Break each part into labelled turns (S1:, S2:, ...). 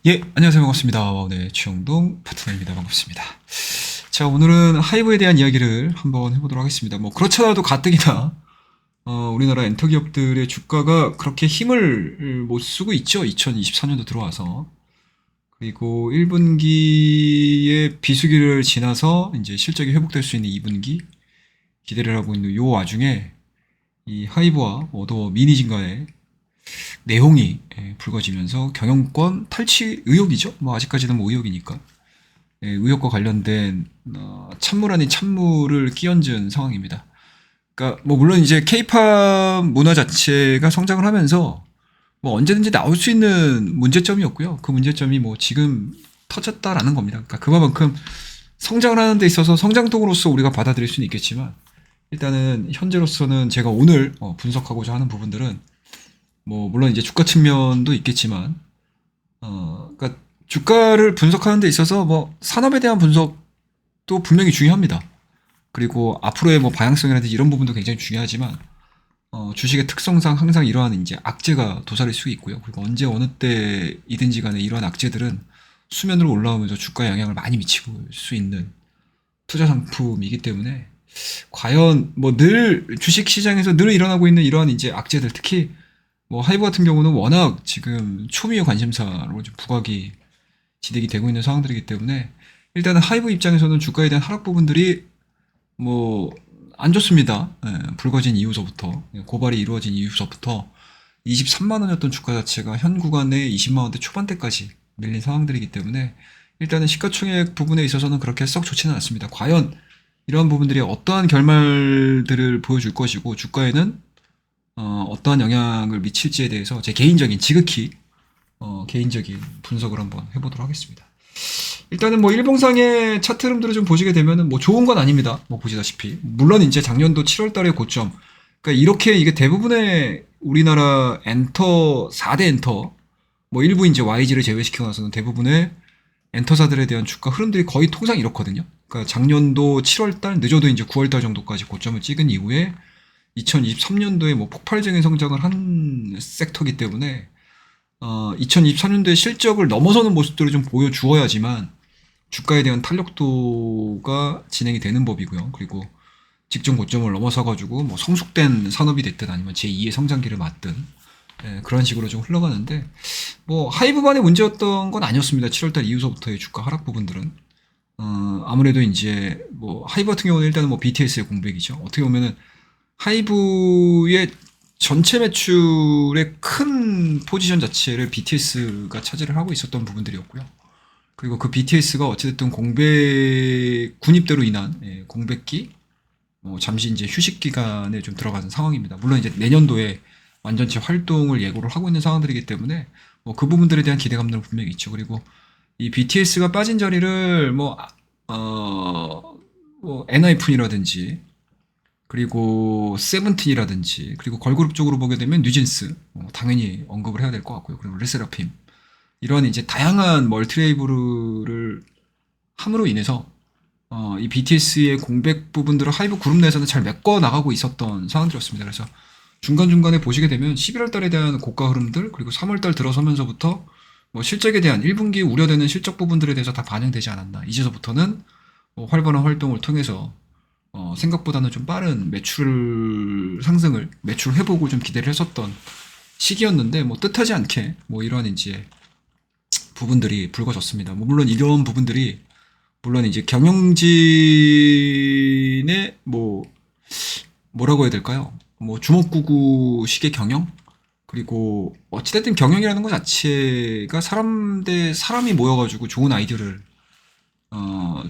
S1: 예, 안녕하세요. 반갑습니다. 네, 최영동 파트너입니다. 반갑습니다. 자, 오늘은 하이브에 대한 이야기를 한번 해보도록 하겠습니다. 뭐, 그렇잖아도 가뜩이나, 우리나라 엔터 기업들의 주가가 그렇게 힘을 못 쓰고 있죠. 2024년도 들어와서. 그리고 1분기에 비수기를 지나서 이제 실적이 회복될 수 있는 2분기 기대를 하고 있는 요 와중에 이 하이브와 어도 미니진과의 내용이 불거지면서 경영권 탈취 의혹이죠. 뭐 아직까지는 뭐 의혹이니까 의혹과 관련된 찬물 아닌 찬물을 끼얹은 상황입니다. 그러니까 뭐 물론 이제 케이팝 문화 자체가 성장을 하면서 뭐 언제든지 나올 수 있는 문제점이었고요. 그 문제점이 뭐 지금 터졌다라는 겁니다. 그러니까 그만큼 성장을 하는 데 있어서 성장통으로서 우리가 받아들일 수는 있겠지만 일단은 현재로서는 제가 오늘 분석하고자 하는 부분들은 뭐 물론 이제 주가 측면도 있겠지만 그러니까 주가를 분석하는 데 있어서 뭐 산업에 대한 분석도 분명히 중요합니다. 그리고 앞으로의 뭐 방향성이라든지 이런 부분도 굉장히 중요하지만 주식의 특성상 항상 이러한 이제 악재가 도사릴 수 있고요. 그리고 언제 어느 때이든지 간에 이러한 악재들은 수면으로 올라오면서 주가에 영향을 많이 미치고 수 있는 투자 상품이기 때문에 과연 뭐 늘 주식 시장에서 늘 일어나고 있는 이러한 이제 악재들 특히 뭐 하이브 같은 경우는 워낙 지금 초미의 관심사로 좀 부각이 진행이 되고 있는 상황들이기 때문에 일단은 하이브 입장에서는 주가에 대한 하락 부분들이 뭐 안 좋습니다. 불거진 이후서부터 고발이 이루어진 이후서부터 23만 원이었던 주가 자체가 현 구간에 20만 원대 초반대까지 밀린 상황들이기 때문에 일단은 시가총액 부분에 있어서는 그렇게 썩 좋지는 않습니다. 과연 이러한 부분들이 어떠한 결말들을 보여줄 것이고 주가에는 어떠한 영향을 미칠지에 대해서 제 개인적인 지극히 개인적인 분석을 한번 해보도록 하겠습니다. 일단은 뭐 일봉상의 차트 흐름들을 좀 보시게 되면은 뭐 좋은 건 아닙니다. 뭐 보시다시피 물론 이제 작년도 7월달에 고점. 그러니까 이렇게 이게 대부분의 우리나라 엔터 4대 엔터 뭐 일부 이제 YG를 제외시켜 놔서는 대부분의 엔터사들에 대한 주가 흐름들이 거의 통상 이렇거든요. 그러니까 작년도 7월달 늦어도 이제 9월달 정도까지 고점을 찍은 이후에 2023년도에 뭐 폭발적인 성장을 한 섹터이기 때문에 2023년도에 실적을 넘어서는 모습들을 좀 보여주어야지만 주가에 대한 탄력도가 진행이 되는 법이고요. 그리고 직전 고점을 넘어서가지고 뭐 성숙된 산업이 됐든 아니면 제2의 성장기를 맞든 그런 식으로 좀 흘러가는데 뭐 하이브만의 문제였던 건 아니었습니다. 7월달 이후서부터의 주가 하락 부분들은 아무래도 이제 뭐 하이브 같은 경우는 일단은 뭐 BTS의 공백이죠. 어떻게 보면은 하이브의 전체 매출의 큰 포지션 자체를 BTS가 차지를 하고 있었던 부분들이었고요. 그리고 그 BTS가 어찌됐든 공백 군입대로 인한 공백기, 잠시 이제 휴식 기간에 좀 들어가는 상황입니다. 물론 이제 내년도에 완전체 활동을 예고를 하고 있는 상황들이기 때문에 뭐 그 부분들에 대한 기대감들은 분명히 있죠. 그리고 이 BTS가 빠진 자리를 뭐 엔하이픈이라든지 그리고 세븐틴이라든지 그리고 걸그룹 쪽으로 보게 되면 뉴진스 당연히 언급을 해야 될 것 같고요. 그리고 르세라핌 이런 이제 다양한 멀티레이블을 함으로 인해서 이 BTS의 공백 부분들을 하이브 그룹 내에서는 잘 메꿔 나가고 있었던 상황들이었습니다. 그래서 중간중간에 보시게 되면 11월 달에 대한 고가 흐름들 그리고 3월 달 들어서면서부터 뭐 실적에 대한 1분기 우려되는 실적 부분들에 대해서 다 반영되지 않았나. 이제서부터는 뭐 활발한 활동을 통해서 생각보다는 좀 빠른 매출 상승을, 매출 회복을 좀 기대를 했었던 시기였는데, 뭐 뜻하지 않게 뭐 이러한 이제 부분들이 불거졌습니다. 뭐 물론 이런 부분들이 물론 이제 경영진의 뭐라고 해야 될까요? 뭐 주먹구구식의 경영? 그리고 어찌됐든 경영이라는 것 자체가 사람 대 사람이 모여가지고 좋은 아이디어를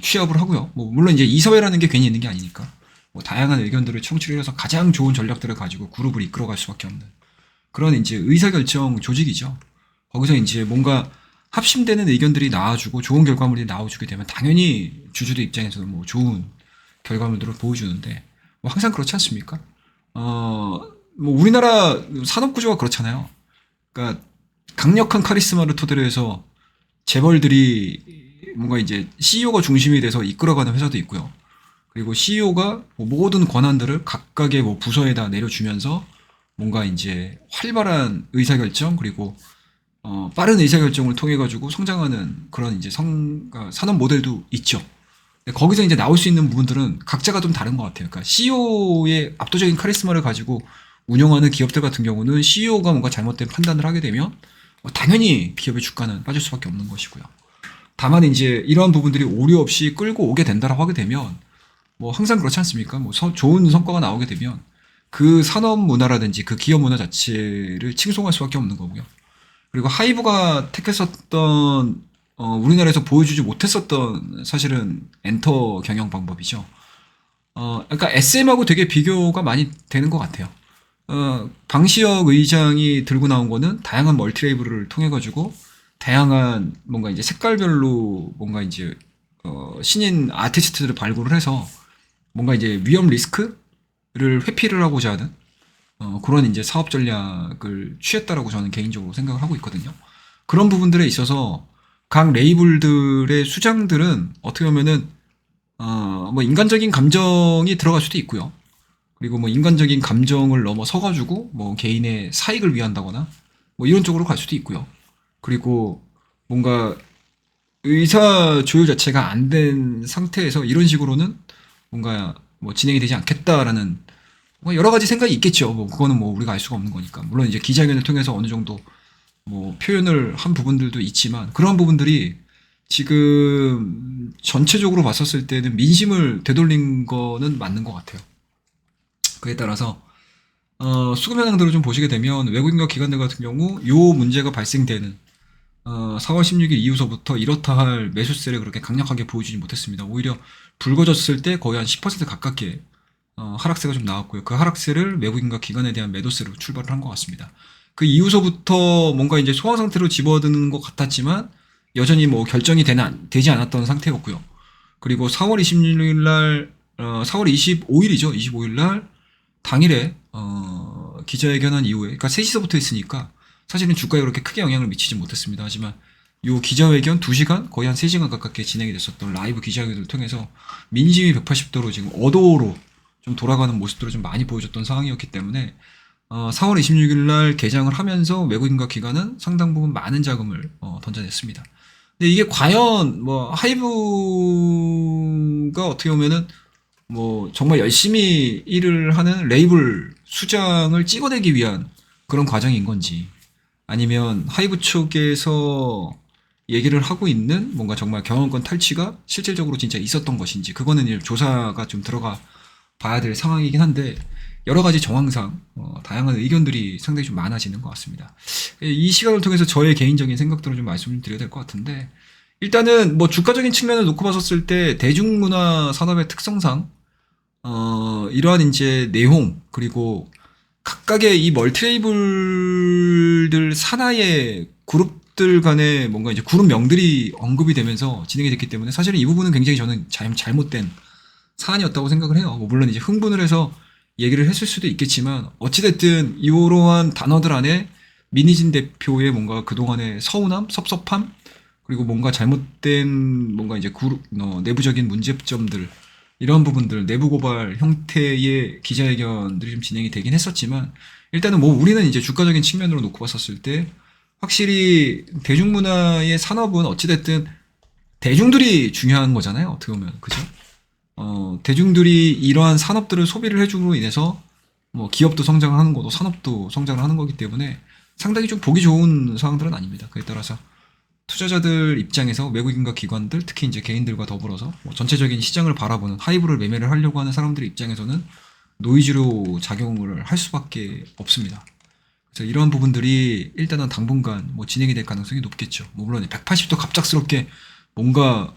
S1: 취합을 하고요. 뭐 물론 이제 이사회라는 게 괜히 있는 게 아니니까 뭐 다양한 의견들을 청취를 해서 가장 좋은 전략들을 가지고 그룹을 이끌어갈 수밖에 없는 그런 이제 의사결정 조직이죠. 거기서 이제 뭔가 합심되는 의견들이 나와주고 좋은 결과물이 나와주게 되면 당연히 주주들 입장에서는 뭐 좋은 결과물들을 보여주는데 뭐 항상 그렇지 않습니까? 뭐 우리나라 산업 구조가 그렇잖아요. 그러니까 강력한 카리스마를 토대로 해서 재벌들이 뭔가 이제 CEO가 중심이 돼서 이끌어가는 회사도 있고요. 그리고 CEO가 뭐 모든 권한들을 각각의 뭐 부서에다 내려주면서 뭔가 이제 활발한 의사결정 그리고 빠른 의사결정을 통해 가지고 성장하는 그런 이제 산업 모델도 있죠. 거기서 이제 나올 수 있는 부분들은 각자가 좀 다른 것 같아요. 그러니까 CEO의 압도적인 카리스마를 가지고 운영하는 기업들 같은 경우는 CEO가 뭔가 잘못된 판단을 하게 되면 당연히 기업의 주가는 빠질 수밖에 없는 것이고요. 다만 이제 이러한 부분들이 오류 없이 끌고 오게 된다라고 하게 되면 뭐 항상 그렇지 않습니까? 뭐 좋은 성과가 나오게 되면 그 산업 문화라든지 그 기업 문화 자체를 칭송할 수밖에 없는 거고요. 그리고 하이브가 택했었던 우리나라에서 보여주지 못했었던 사실은 엔터 경영 방법이죠. 그러니까 SM하고 되게 비교가 많이 되는 것 같아요. 방시혁 의장이 들고 나온 거는 다양한 멀티레이블을 통해 가지고 다양한 뭔가 이제 색깔별로 뭔가 이제 신인 아티스트들을 발굴을 해서 뭔가 이제 위험 리스크를 회피를 하고자 하는 그런 이제 사업 전략을 취했다라고 저는 개인적으로 생각을 하고 있거든요. 그런 부분들에 있어서 각 레이블들의 수장들은 어떻게 보면은 뭐 인간적인 감정이 들어갈 수도 있고요. 그리고 뭐 인간적인 감정을 넘어서가지고 뭐 개인의 사익을 위한다거나 뭐 이런 쪽으로 갈 수도 있고요. 그리고 뭔가 의사 조율 자체가 안 된 상태에서 이런 식으로는 뭔가 뭐 진행이 되지 않겠다라는 뭐 여러 가지 생각이 있겠죠. 뭐 그거는 뭐 우리가 알 수가 없는 거니까. 물론 이제 기자회견을 통해서 어느 정도 뭐 표현을 한 부분들도 있지만 그런 부분들이 지금 전체적으로 봤었을 때는 민심을 되돌린 거는 맞는 것 같아요. 그에 따라서 수급 현황들을 좀 보시게 되면 외국인과 기관들 같은 경우 요 문제가 발생되는 4월 16일 이후서부터 이렇다 할 매수세를 그렇게 강력하게 보여주지 못했습니다. 오히려 불거졌을 때 거의 한 10% 가깝게 하락세가 좀 나왔고요. 그 하락세를 외국인과 기관에 대한 매도세로 출발을 한 것 같습니다. 그 이후서부터 뭔가 이제 소강 상태로 집어드는 것 같았지만 여전히 뭐 결정이 되지 않았던 상태였고요. 그리고 4월 26일 날, 4월 25일이죠. 25일 날 당일에 기자회견한 이후에, 그러니까 3시서부터 했으니까 사실은 주가에 그렇게 크게 영향을 미치지 못했습니다. 하지만 요 기자회견 2시간, 거의 한 3시간 가깝게 진행이 됐었던 라이브 기자회견을 통해서 민심이 180도로 지금 어도로 좀 돌아가는 모습들을 좀 많이 보여줬던 상황이었기 때문에 4월 26일 날 개장을 하면서 외국인과 기관은 상당 부분 많은 자금을 던져냈습니다. 근데 이게 과연 뭐 하이브가 어떻게 보면은 뭐 정말 열심히 일을 하는 레이블 수장을 찍어내기 위한 그런 과정인 건지 아니면 하이브 쪽에서 얘기를 하고 있는 뭔가 정말 경영권 탈취가 실질적으로 진짜 있었던 것인지 그거는 이제 조사가 좀 들어가 봐야 될 상황이긴 한데 여러 가지 정황상 다양한 의견들이 상당히 좀 많아지는 것 같습니다. 이 시간을 통해서 저의 개인적인 생각들을 좀 말씀을 드려야 될 것 같은데 일단은 뭐 주가적인 측면을 놓고 봤었을 때 대중문화 산업의 특성상 이러한 이제 내용 그리고 각각의 이 멀티레이블들 산하의 그룹들 간의 뭔가 이제 그룹명들이 언급이 되면서 진행이 됐기 때문에 사실은 이 부분은 굉장히 저는 잘못된 사안이었다고 생각을 해요. 뭐 물론 이제 흥분을 해서 얘기를 했을 수도 있겠지만 어찌됐든 이러한 단어들 안에 민희진 대표의 뭔가 그동안의 서운함, 섭섭함 그리고 뭔가 잘못된 뭔가 이제 그룹 내부적인 문제점들 이런 부분들 내부 고발 형태의 기자회견들이 좀 진행이 되긴 했었지만 일단은 뭐 우리는 이제 주가적인 측면으로 놓고 봤었을 때 확실히 대중문화의 산업은 어찌됐든 대중들이 중요한 거잖아요. 어떻게 보면 그죠? 대중들이 이러한 산업들을 소비를 해줌으로 인해서 뭐 기업도 성장하는 거고 산업도 성장을 하는 거기 때문에 상당히 좀 보기 좋은 상황들은 아닙니다. 그에 따라서 투자자들 입장에서 외국인과 기관들 특히 이제 개인들과 더불어서 뭐 전체적인 시장을 바라보는 하이브를 매매를 하려고 하는 사람들 입장에서는 노이즈로 작용을 할 수밖에 없습니다. 그래서 이러한 부분들이 일단은 당분간 뭐 진행이 될 가능성이 높겠죠. 뭐 물론 180도 갑작스럽게 뭔가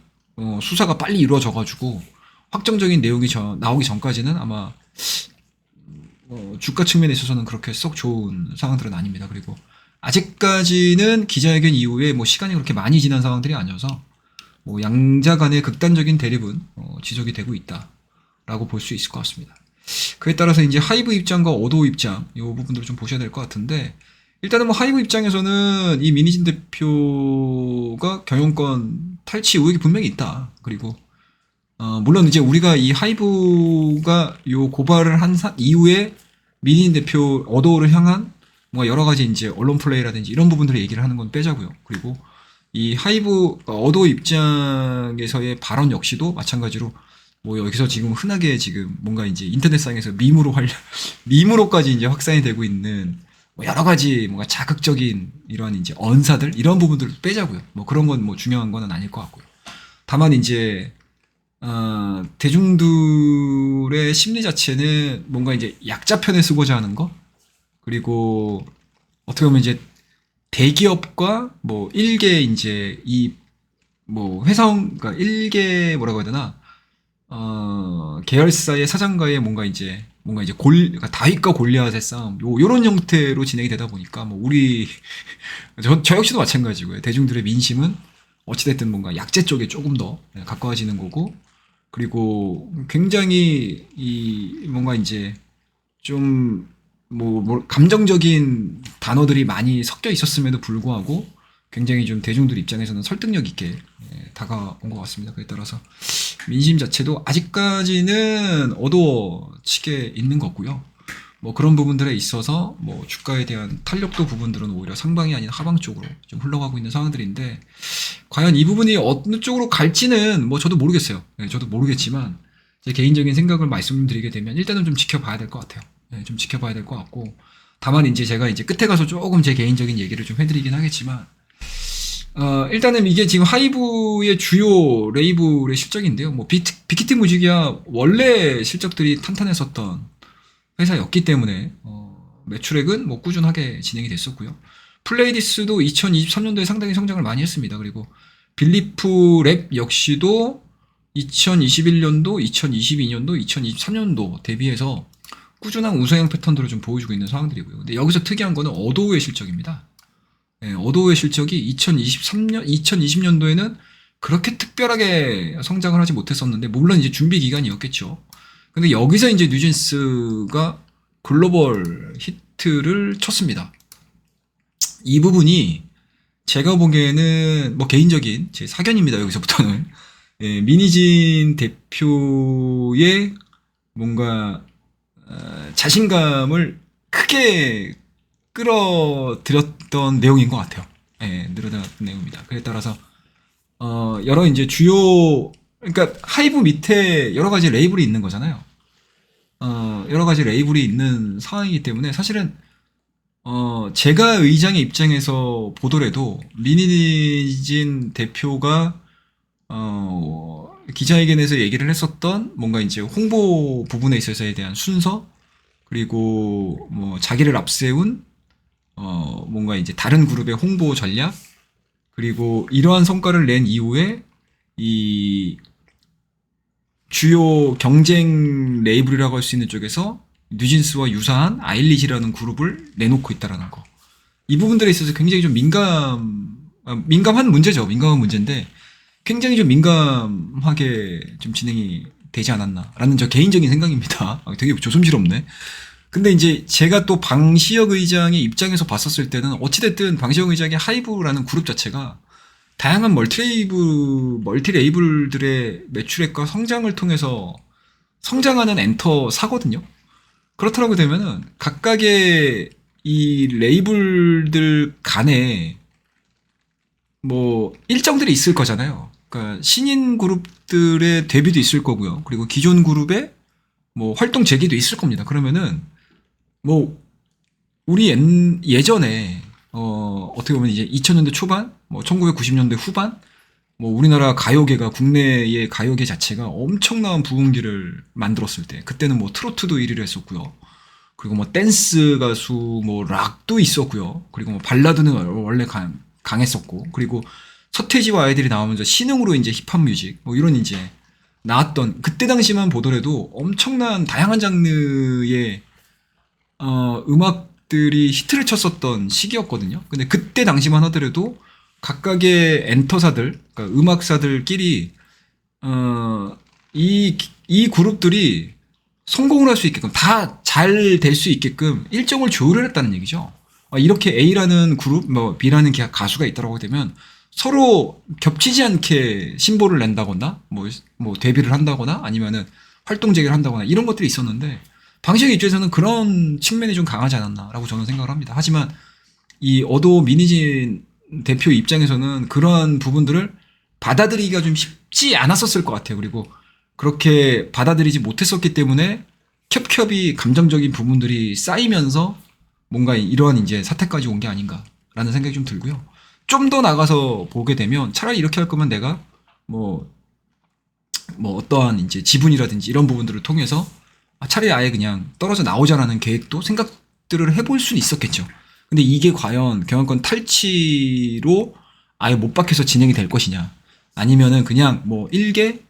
S1: 수사가 빨리 이루어져가지고 확정적인 내용이 나오기 전까지는 아마 주가 측면에 있어서는 그렇게 썩 좋은 상황들은 아닙니다. 그리고 아직까지는 기자회견 이후에 뭐 시간이 그렇게 많이 지난 상황들이 아니어서 뭐 양자 간의 극단적인 대립은 지속이 되고 있다라고 볼 수 있을 것 같습니다. 그에 따라서 이제 하이브 입장과 어도 입장 이 부분들을 좀 보셔야 될 것 같은데 일단은 뭐 하이브 입장에서는 이 민희진 대표가 경영권 탈취 의혹이 분명히 있다. 그리고 물론 이제 우리가 이 하이브가 요 고발을 한 이후에 민희진 대표 어도를 향한 뭔가 여러 가지 이제 언론 플레이라든지 이런 부분들을 얘기를 하는 건 빼자고요. 그리고 이 하이브 어도 입장에서의 발언 역시도 마찬가지로 뭐 여기서 지금 흔하게 지금 뭔가 이제 인터넷상에서 밈으로까지 이제 확산이 되고 있는 뭐 여러 가지 뭔가 자극적인 이런 이제 언사들 이런 부분들을 빼자고요. 뭐 그런 건 뭐 중요한 거는 아닐 것 같고요. 다만 이제 대중들의 심리 자체는 뭔가 이제 약자 편에 쓰고자 하는 거 그리고 어떻게 보면 이제 대기업과 뭐 일개 이제 이 뭐 회사원 그러니까 일개 뭐라고 해야 되나 계열사의 사장과의 뭔가 이제 그러니까 다윗과 골리앗의 싸움 요런 형태로 진행이 되다 보니까 뭐 우리 저 역시도 마찬가지고요. 대중들의 민심은 어찌됐든 뭔가 약재 쪽에 조금 더 가까워지는 거고 그리고 굉장히 이 뭔가 이제 좀 뭐 감정적인 단어들이 많이 섞여 있었음에도 불구하고 굉장히 좀 대중들 입장에서는 설득력 있게 다가온 것 같습니다. 그에 따라서 민심 자체도 아직까지는 어두워지게 있는 거고요. 뭐 그런 부분들에 있어서 뭐 주가에 대한 탄력도 부분들은 오히려 상방이 아닌 하방 쪽으로 좀 흘러가고 있는 상황들인데 과연 이 부분이 어느 쪽으로 갈지는 뭐 저도 모르겠어요. 저도 모르겠지만 제 개인적인 생각을 말씀드리게 되면 일단은 좀 지켜봐야 될 것 같아요. 좀 지켜봐야 될 것 같고 다만 이제 제가 이제 끝에 가서 조금 제 개인적인 얘기를 좀 해드리긴 하겠지만 일단은 이게 지금 하이브의 주요 레이블의 실적인데요. 뭐 빅히트 뮤직이야 원래 실적들이 탄탄했었던 회사였기 때문에 매출액은 뭐 꾸준하게 진행이 됐었고요. 플레이디스도 2023년도에 상당히 성장을 많이 했습니다. 그리고 빌리프 랩 역시도 2021년도, 2022년도, 2023년도 대비해서 꾸준한 우상향 패턴들을 좀 보여주고 있는 상황들이고요. 근데 여기서 특이한 거는 어도우의 실적입니다. 어도우의 실적이 2020년도에는 그렇게 특별하게 성장을 하지 못했었는데, 물론 이제 준비 기간이었겠죠. 근데 여기서 이제 뉴진스가 글로벌 히트를 쳤습니다. 이 부분이 제가 보기에는 뭐 개인적인 제 사견입니다. 여기서부터는 미니진 대표의 뭔가 자신감을 크게 끌어들였던 내용인 것 같아요. 늘어났던 내용입니다. 그에 따라서 여러 이제 주요 그러니까 하이브 밑에 여러 가지 레이블이 있는 거잖아요. 여러 가지 레이블이 있는 상황이기 때문에 사실은 제가 의장의 입장에서 보더라도 미니진 대표가 기자회견에서 얘기를 했었던 뭔가 이제 홍보 부분에 있어서에 대한 순서 그리고 뭐 자기를 앞세운 뭔가 이제 다른 그룹의 홍보 전략 그리고 이러한 성과를 낸 이후에 이 주요 경쟁 레이블이라고 할 수 있는 쪽에서 뉴진스와 유사한 아일리시라는 그룹을 내놓고 있다라는 거. 이 부분들에 있어서 굉장히 좀 민감한 문제죠. 민감한 문제인데 굉장히 좀 민감하게 좀 진행이 되지 않았나라는 저 개인적인 생각입니다. 되게 조심스럽네. 근데 이제 제가 또 방시혁 의장의 입장에서 봤었을 때는 어찌됐든 방시혁 의장의 하이브라는 그룹 자체가 다양한 멀티 레이블들의 매출액과 성장을 통해서 성장하는 엔터사거든요. 그렇다고 되면은 각각의 이 레이블들 간에 뭐 일정들이 있을 거잖아요. 그러니까 신인 그룹들의 데뷔도 있을 거고요. 그리고 기존 그룹의 뭐 활동 재개도 있을 겁니다. 그러면은 뭐 우리 예전에 어떻게 보면 이제 2000년대 초반, 뭐 1990년대 후반, 뭐 우리나라 가요계가 국내의 가요계 자체가 엄청난 부흥기를 만들었을 때, 그때는 뭐 트로트도 1위를 했었고요. 그리고 뭐 댄스 가수, 뭐 락도 있었고요. 그리고 뭐 발라드는 원래 강했었고, 그리고 서태지와 아이들이 나오면서 신흥으로 이제 힙합 뮤직, 뭐 이런 이제 나왔던 그때 당시만 보더라도 엄청난 다양한 장르의 음악들이 히트를 쳤었던 시기였거든요. 근데 그때 당시만 하더라도 각각의 엔터사들, 그러니까 음악사들끼리 이 그룹들이 성공을 할 수 있게끔 다 잘 될 수 있게끔 일정을 조율을 했다는 얘기죠. 이렇게 A라는 그룹, 뭐 B라는 가수가 있다고 되면 서로 겹치지 않게 신보를 낸다거나 뭐 데뷔를 한다거나 아니면은 활동 재개를 한다거나 이런 것들이 있었는데 방시혁 입장에서는 그런 측면이 좀 강하지 않았나라고 저는 생각을 합니다. 하지만 이 어도 민희진 대표 입장에서는 그러한 부분들을 받아들이기가 좀 쉽지 않았었을 것 같아요. 그리고 그렇게 받아들이지 못했었기 때문에 겹겹이 감정적인 부분들이 쌓이면서 뭔가 이러한 이제 사태까지 온 게 아닌가라는 생각이 좀 들고요. 좀 더 나가서 보게 되면 차라리 이렇게 할 거면 내가 뭐 어떠한 이제 지분이라든지 이런 부분들을 통해서 차라리 아예 그냥 떨어져 나오자라는 계획도 생각들을 해볼 수는 있었겠죠. 근데 이게 과연 경영권 탈취로 아예 못 박혀서 진행이 될 것이냐, 아니면은 그냥 뭐 일개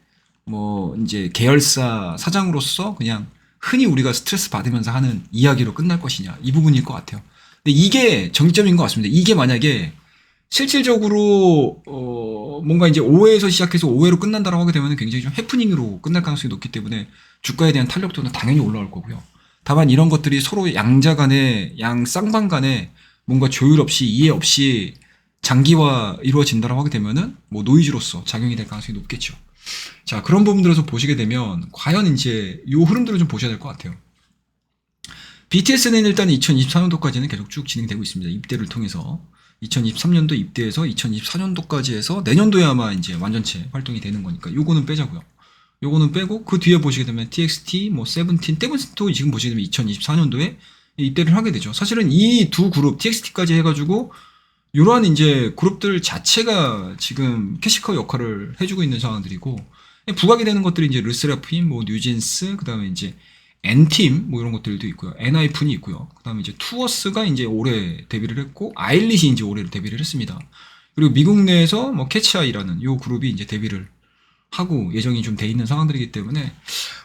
S1: 뭐 이제 계열사 사장으로서 그냥 흔히 우리가 스트레스 받으면서 하는 이야기로 끝날 것이냐, 이 부분일 것 같아요. 근데 이게 정점인 것 같습니다. 이게 만약에 실질적으로 뭔가 이제 5회에서 시작해서 5회로 끝난다라고 하게 되면 굉장히 좀 해프닝으로 끝날 가능성이 높기 때문에 주가에 대한 탄력도는 당연히 올라올 거고요. 다만 이런 것들이 서로 양자 간에, 양 쌍방 간에 뭔가 조율 없이, 이해 없이 장기화 이루어진다라고 하게 되면은 뭐 노이즈로서 작용이 될 가능성이 높겠죠. 자, 그런 부분들에서 보시게 되면 과연 이제 요 흐름들을 좀 보셔야 될 것 같아요. BTS는 일단 2024년도까지는 계속 쭉 진행되고 있습니다. 입대를 통해서 2023년도 입대해서 2024년도까지 해서 내년도에 아마 이제 완전체 활동이 되는 거니까 요거는 빼자고요. 요거는 빼고 그 뒤에 보시게 되면 TXT, 뭐 세븐틴, 세븐틴도 지금 보시게 되면 2024년도에 입대를 하게 되죠. 사실은 이 두 그룹 TXT까지 해가지고 이러한 이제 그룹들 자체가 지금 캐시커 역할을 해주고 있는 상황들이고, 부각이 되는 것들이 이제 르세라핌, 뭐 뉴진스, 그 다음에 이제 N팀 뭐 이런 것들도 있고요. 엔하이픈이 있고요. 그 다음에 이제 투어스가 이제 올해 데뷔를 했고, 아일릿이 이제 올해 데뷔를 했습니다. 그리고 미국 내에서 뭐 캐치아이라는 요 그룹이 이제 데뷔를 하고 예정이 좀 돼 있는 상황들이기 때문에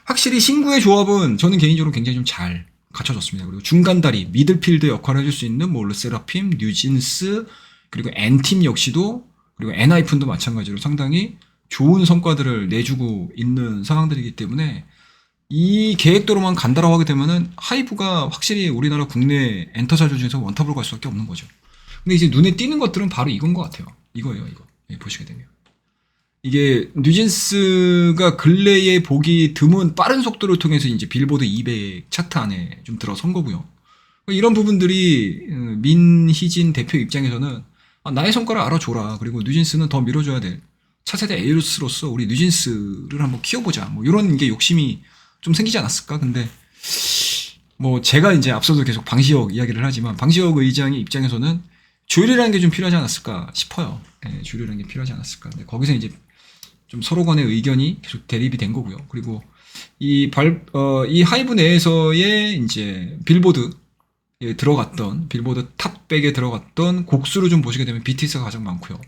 S1: 확실히 신구의 조합은 저는 개인적으로 굉장히 좀 잘 갖춰졌습니다. 그리고 중간다리, 미들필드 역할을 해줄 수 있는 뭐 르세라핌, 뉴진스, 그리고 N팀 역시도, 그리고 엔하이픈도 마찬가지로 상당히 좋은 성과들을 내주고 있는 상황들이기 때문에 이 계획대로만 간다라고 하게 되면은 하이브가 확실히 우리나라 국내 엔터사주 중에서 원탑으로 갈 수밖에 없는 거죠. 근데 이제 눈에 띄는 것들은 바로 이건 것 같아요. 이거예요, 이거. 보시게 되면. 이게 뉴진스가 근래에 보기 드문 빠른 속도를 통해서 이제 빌보드 200 차트 안에 좀 들어선 거고요. 이런 부분들이 민희진 대표 입장에서는 나의 성과를 알아줘라. 그리고 뉴진스는 더 밀어줘야 될 차세대 에이스로서 우리 뉴진스를 한번 키워보자. 뭐 이런 게 욕심이 좀 생기지 않았을까? 근데 뭐 제가 이제 앞서도 계속 방시혁 이야기를 하지만 방시혁 의장의 입장에서는 조율이라는 게 좀 필요하지 않았을까 싶어요. 네, 조율이라는 게 필요하지 않았을까. 근데 거기서 이제 좀 서로 간의 의견이 계속 대립이 된 거고요. 그리고 이 하이브 내에서의 이제 빌보드에 들어갔던, 빌보드 탑 100에 들어갔던 곡수를 좀 보시게 되면 BTS가 가장 많고요.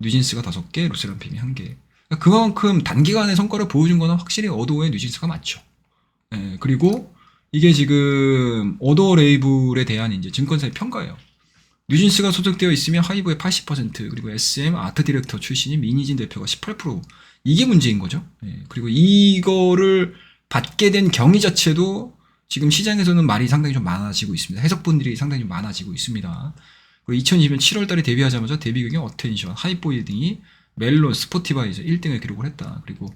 S1: 뉴진스가 5개, 르세라핌이 1개. 그만큼 단기간의 성과를 보여준 거는 확실히 어도의 뉴진스가 많죠. 예, 그리고 이게 지금 어도 레이블에 대한 이제 증권사의 평가예요. 뉴진스가 소속되어 있으면 하이브의 80%, 그리고 SM 아트 디렉터 출신인 민희진 대표가 18%. 이게 문제인 거죠. 예, 그리고 이거를 받게 된 경위 자체도 지금 시장에서는 말이 상당히 좀 많아지고 있습니다. 해석분들이 상당히 좀 많아지고 있습니다. 그리고 2020년 7월 달에 데뷔하자마자 데뷔 경영 어텐션, 하이보이 등이 멜론, 스포티파이에서 1등을 기록을 했다. 그리고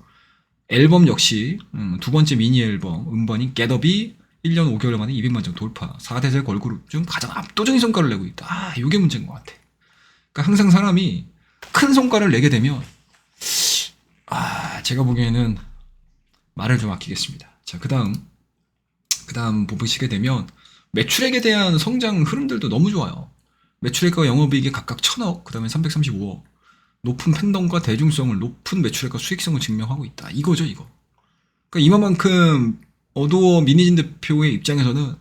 S1: 앨범 역시 두 번째 미니 앨범 음반인 겟업이 1년 5개월 만에 200만 장 돌파, 4대세 걸그룹 중 가장 압도적인 성과를 내고 있다. 이게 문제인 것 같아. 그러니까 항상 사람이 큰 성과를 내게 되면 제가 보기에는 말을 좀 아끼겠습니다. 자, 그 다음 보시게 되면 매출액에 대한 성장 흐름들도 너무 좋아요. 매출액과 영업이익이 각각 1000억, 그 다음에 335억. 높은 팬덤과 대중성을, 높은 매출액과 수익성을 증명하고 있다. 이거죠, 이거. 그러니까 이만큼 어도어 민희진 대표의 입장에서는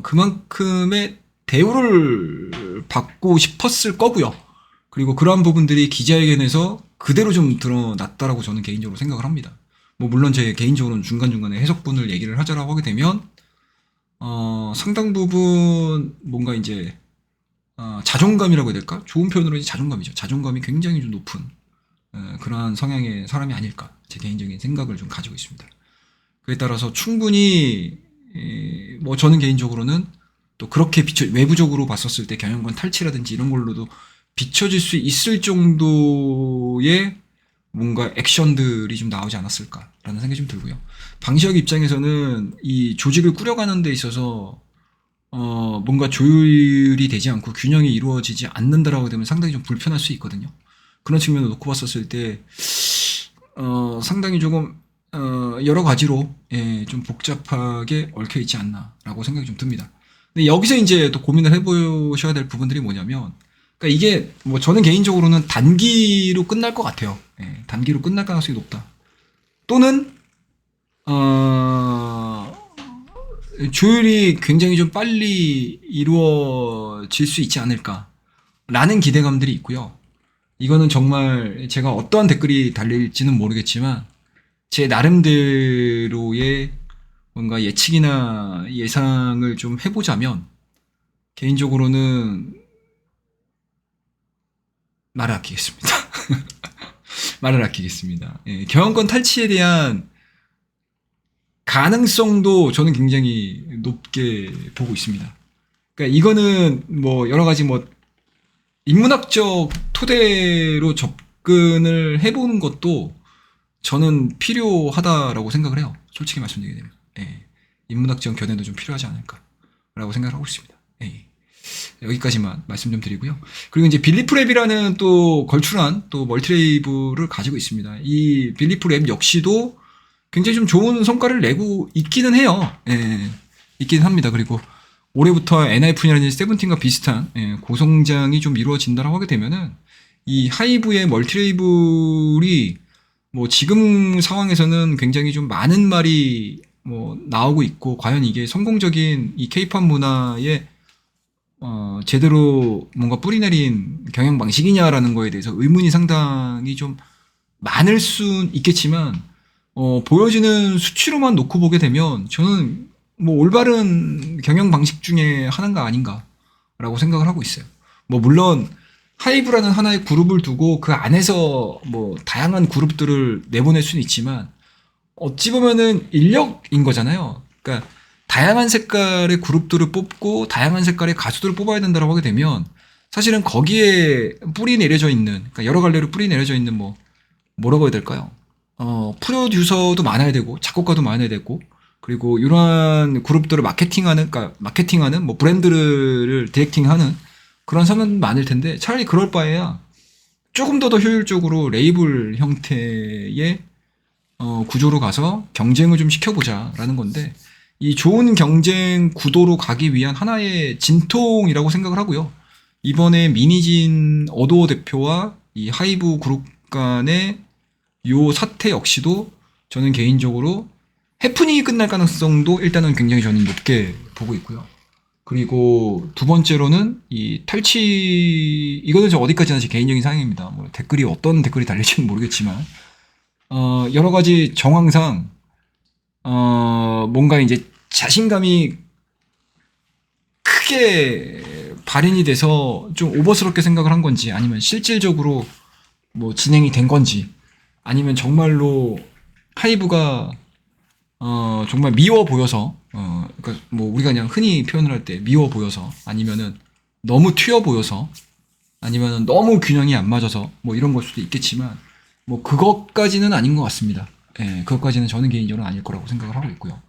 S1: 그만큼의 대우를 받고 싶었을 거고요. 그리고 그러한 부분들이 기자회견에서 그대로 좀 드러났다라고 저는 개인적으로 생각을 합니다. 뭐 물론 제 개인적으로는 중간중간에 해석분을 얘기를 하자라고 하게 되면 상당 부분 뭔가 이제 자존감이라고 해야 될까? 좋은 표현으로 이제 자존감이죠. 자존감이 굉장히 좀 높은 그러한 성향의 사람이 아닐까, 제 개인적인 생각을 좀 가지고 있습니다. 그에 따라서 충분히 뭐 저는 개인적으로는 또 그렇게 외부적으로 봤었을 때 경영권 탈취라든지 이런 걸로도 비춰질 수 있을 정도의 뭔가 액션들이 좀 나오지 않았을까. 라는 생각이 좀 들고요. 방시혁 입장에서는 이 조직을 꾸려가는 데 있어서 뭔가 조율이 되지 않고 균형이 이루어지지 않는다라고 되면 상당히 좀 불편할 수 있거든요. 그런 측면을 놓고 봤었을 때 상당히 조금 여러 가지로 좀 복잡하게 얽혀 있지 않나라고 생각이 좀 듭니다. 근데 여기서 이제 또 고민을 해보셔야 될 부분들이 뭐냐면, 그러니까 이게 뭐 저는 개인적으로는 단기로 끝날 것 같아요. 단기로 끝날 가능성이 높다. 또는 조율이 굉장히 좀 빨리 이루어질 수 있지 않을까라는 기대감들이 있고요. 이거는 정말 제가 어떠한 댓글이 달릴지는 모르겠지만 제 나름대로의 뭔가 예측이나 예상을 좀 해보자면 개인적으로는 말을 아끼겠습니다. 말을 아끼겠습니다. 경영권 탈취에 대한 가능성도 저는 굉장히 높게 보고 있습니다. 그러니까 이거는 뭐 여러 가지 뭐 인문학적 토대로 접근을 해보는 것도 저는 필요하다라고 생각을 해요. 솔직히 말씀드리게 되면. 인문학적 견해도 좀 필요하지 않을까라고 생각을 하고 있습니다. 여기까지만 말씀 좀 드리고요. 그리고 이제 빌리프랩이라는 또 걸출한 또 멀티레이블을 가지고 있습니다. 이 빌리프랩 역시도 굉장히 좀 좋은 성과를 내고 있기는 해요. 있기는 합니다. 그리고 올해부터 NIF라든지 세븐틴과 비슷한 고성장이 좀 이루어진다라고 하게 되면은 이 하이브의 멀티레이블이 뭐 지금 상황에서는 굉장히 좀 많은 말이 뭐 나오고 있고, 과연 이게 성공적인 이 케이팝 문화에 제대로 뭔가 뿌리내린 경영 방식이냐라는 거에 대해서 의문이 상당히 좀 많을 순 있겠지만, 보여지는 수치로만 놓고 보게 되면 저는 뭐 올바른 경영 방식 중에 하나가 아닌가라고 생각을 하고 있어요. 뭐 물론 하이브라는 하나의 그룹을 두고 그 안에서 뭐 다양한 그룹들을 내보낼 수는 있지만 어찌 보면은 인력인 거잖아요. 그러니까 다양한 색깔의 그룹들을 뽑고 다양한 색깔의 가수들을 뽑아야 된다고 하게 되면 사실은 거기에 뿌리 내려져 있는, 그러니까 여러 갈래로 뿌리 내려져 있는 뭐라고 해야 될까요? 프로듀서도 많아야 되고 작곡가도 많아야 되고, 그리고 이러한 그룹들을 마케팅하는 뭐 브랜드를 디렉팅하는 그런 사람은 많을 텐데, 차라리 그럴 바에야 조금 더 효율적으로 레이블 형태의 구조로 가서 경쟁을 좀 시켜보자라는 건데, 이 좋은 경쟁 구도로 가기 위한 하나의 진통이라고 생각을 하고요. 이번에 미니진 어도어 대표와 이 하이브 그룹 간의 요 사태 역시도 저는 개인적으로 해프닝이 끝날 가능성도 일단은 굉장히 저는 높게 보고 있고요. 그리고 두 번째로는 이 탈취, 이거는 저 어디까지나 제 개인적인 사항입니다. 뭐 댓글이 어떤 댓글이 달릴지는 모르겠지만 여러 가지 정황상 뭔가 이제 자신감이 크게 발현이 돼서 좀 오버스럽게 생각을 한 건지, 아니면 실질적으로 뭐 진행이 된 건지, 아니면 정말로 하이브가 정말 미워 보여서 그러니까 뭐 우리가 그냥 흔히 표현을 할 때 미워 보여서, 아니면은 너무 튀어 보여서, 아니면은 너무 균형이 안 맞아서 뭐 이런 걸 수도 있겠지만 뭐 그것까지는 아닌 것 같습니다. 그것까지는 저는 개인적으로 아닐 거라고 생각을 하고 있고요.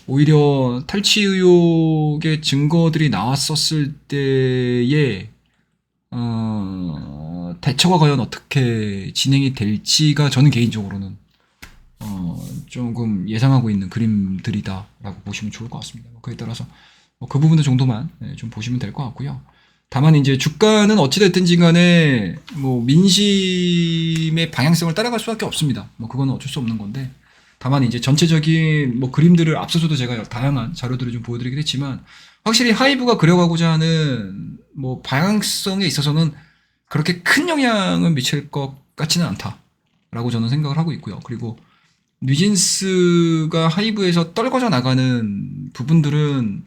S1: 오히려 탈취 의혹의 증거들이 나왔었을 때에 대처가 과연 어떻게 진행이 될지가 저는 개인적으로는 조금 예상하고 있는 그림들이다라고 보시면 좋을 것 같습니다. 그에 따라서 그 부분들 정도만 좀 보시면 될 것 같고요. 다만 이제 주가는 어찌됐든지 간에 뭐 민심의 방향성을 따라갈 수밖에 없습니다. 뭐 그거는 어쩔 수 없는 건데, 다만 이제 전체적인 뭐 그림들을 앞서서도 제가 다양한 자료들을 좀 보여드리긴 했지만, 확실히 하이브가 그려가고자 하는 뭐 방향성에 있어서는 그렇게 큰 영향을 미칠 것 같지는 않다라고 저는 생각을 하고 있고요. 그리고 뉴진스가 하이브에서 떨궈져 나가는 부분들은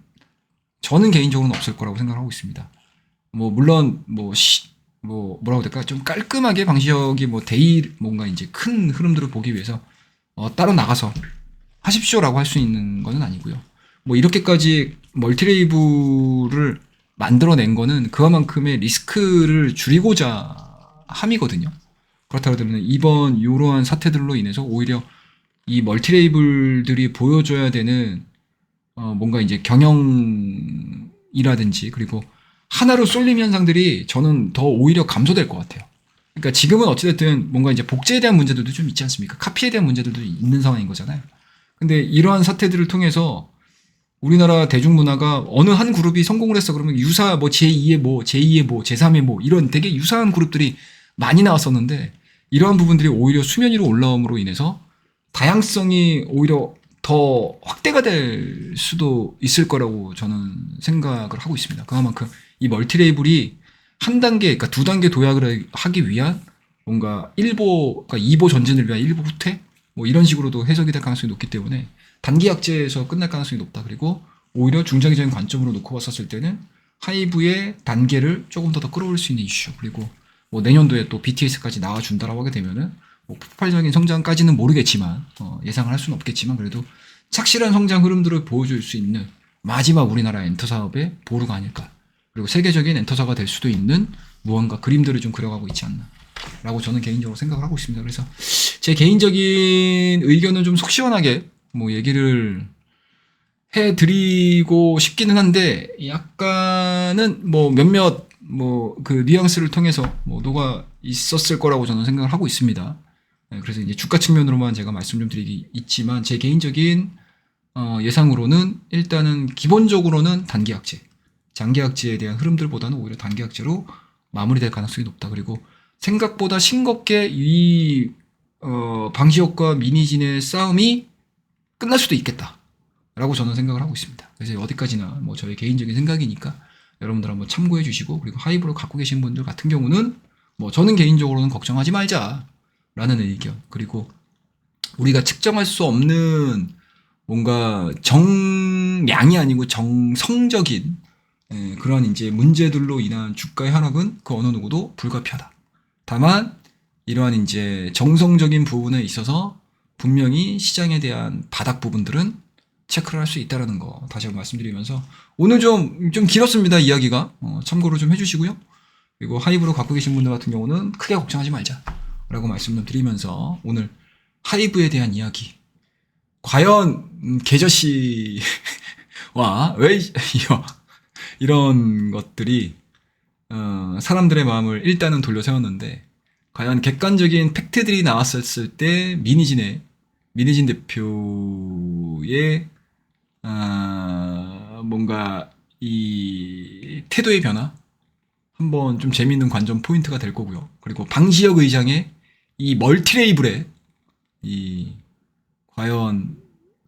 S1: 저는 개인적으로는 없을 거라고 생각하고 있습니다. 뭐 물론 뭐라고 될까, 좀 깔끔하게 방시혁이 뭐 뭔가 이제 큰 흐름들을 보기 위해서 따로 나가서 하십시오라고 할 수 있는 거는 아니고요. 뭐 이렇게까지 멀티레이블을 만들어낸 거는 그만큼의 리스크를 줄이고자 함이거든요. 그렇다고 되면 이번 이러한 사태들로 인해서 오히려 이 멀티레이블들이 보여줘야 되는 뭔가 이제 경영이라든지 그리고 하나로 쏠림 현상들이 저는 더 오히려 감소될 것 같아요. 그러니까 지금은 어찌됐든 뭔가 이제 복제에 대한 문제들도 좀 있지 않습니까? 카피에 대한 문제들도 있는 상황인 거잖아요. 근데 이러한 사태들을 통해서 우리나라 대중문화가 어느 한 그룹이 성공을 했어 그러면 유사 뭐 제2의 뭐 제2의 뭐 제3의 뭐 이런 되게 유사한 그룹들이 많이 나왔었는데 이러한 부분들이 오히려 수면 위로 올라옴으로 인해서 다양성이 오히려 더 확대가 될 수도 있을 거라고 저는 생각을 하고 있습니다. 그만큼 이 멀티레이블이 한 단계, 그러니까 두 단계 도약을 하기 위한 뭔가 그러니까 2보 전진을 위한 1보 후퇴? 뭐 이런 식으로도 해석이 될 가능성이 높기 때문에 단기 약제에서 끝날 가능성이 높다. 그리고 오히려 중장기적인 관점으로 놓고 봤었을 때는 하이브의 단계를 조금 더 끌어올릴 수 있는 이슈. 그리고 뭐 내년도에 또 BTS까지 나와준다라고 하게 되면은 뭐 폭발적인 성장까지는 모르겠지만 예상을 할 수는 없겠지만 그래도 착실한 성장 흐름들을 보여줄 수 있는 마지막 우리나라 엔터 사업의 보루가 아닐까. 그리고 세계적인 엔터사가 될 수도 있는 무언가 그림들을 좀 그려가고 있지 않나. 라고 저는 개인적으로 생각을 하고 있습니다. 그래서 제 개인적인 의견은 좀 속 시원하게 뭐 얘기를 해드리고 싶기는 한데 약간은 뭐 몇몇 뭐 그 뉘앙스를 통해서 뭐 녹아 있었을 거라고 저는 생각을 하고 있습니다. 그래서 이제 주가 측면으로만 제가 말씀 좀 드리기 있지만 제 개인적인 예상으로는 일단은 기본적으로는 단기 약제, 장기 약제에 대한 흐름들보다는 오히려 단기 약제로 마무리될 가능성이 높다. 그리고 생각보다 싱겁게 이 방시혁과 미니진의 싸움이 끝날 수도 있겠다. 라고 저는 생각을 하고 있습니다. 그래서 어디까지나 뭐 저의 개인적인 생각이니까 여러분들 한번 참고해 주시고 그리고 하이브로 갖고 계신 분들 같은 경우는 뭐 저는 개인적으로는 걱정하지 말자 라는 의견 그리고 우리가 측정할 수 없는 뭔가 정량이 아니고 정성적인 그런 이제 문제들로 인한 주가의 하락은 그 어느 누구도 불가피하다. 다만 이러한 이제 정성적인 부분에 있어서 분명히 시장에 대한 바닥 부분들은 체크를 할 수 있다는 거 다시 한번 말씀드리면서 오늘 좀 길었습니다. 이야기가 참고로 좀 해주시고요. 그리고 하이브로 갖고 계신 분들 같은 경우는 크게 걱정하지 말자 라고 말씀 좀 드리면서 오늘 하이브에 대한 이야기 과연 계저씨와 왜 이런 것들이 사람들의 마음을 일단은 돌려 세웠는데 과연 객관적인 팩트들이 나왔었을 때 미니진 대표의 뭔가 이 태도의 변화 한번 좀 재미있는 관전 포인트가 될 거고요. 그리고 방시혁 의장의 이 멀티레이블의 이 과연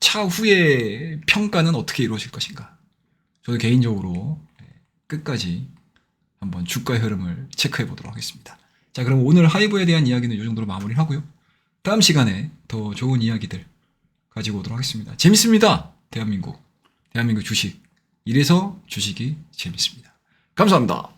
S1: 차후의 평가는 어떻게 이루어질 것인가. 저도 개인적으로 끝까지 한번 주가의 흐름을 체크해 보도록 하겠습니다. 자, 그럼 오늘 하이브에 대한 이야기는 이 정도로 마무리하고요. 다음 시간에 더 좋은 이야기들 가지고 오도록 하겠습니다. 재밌습니다. 대한민국 주식. 이래서 주식이 재밌습니다. 감사합니다.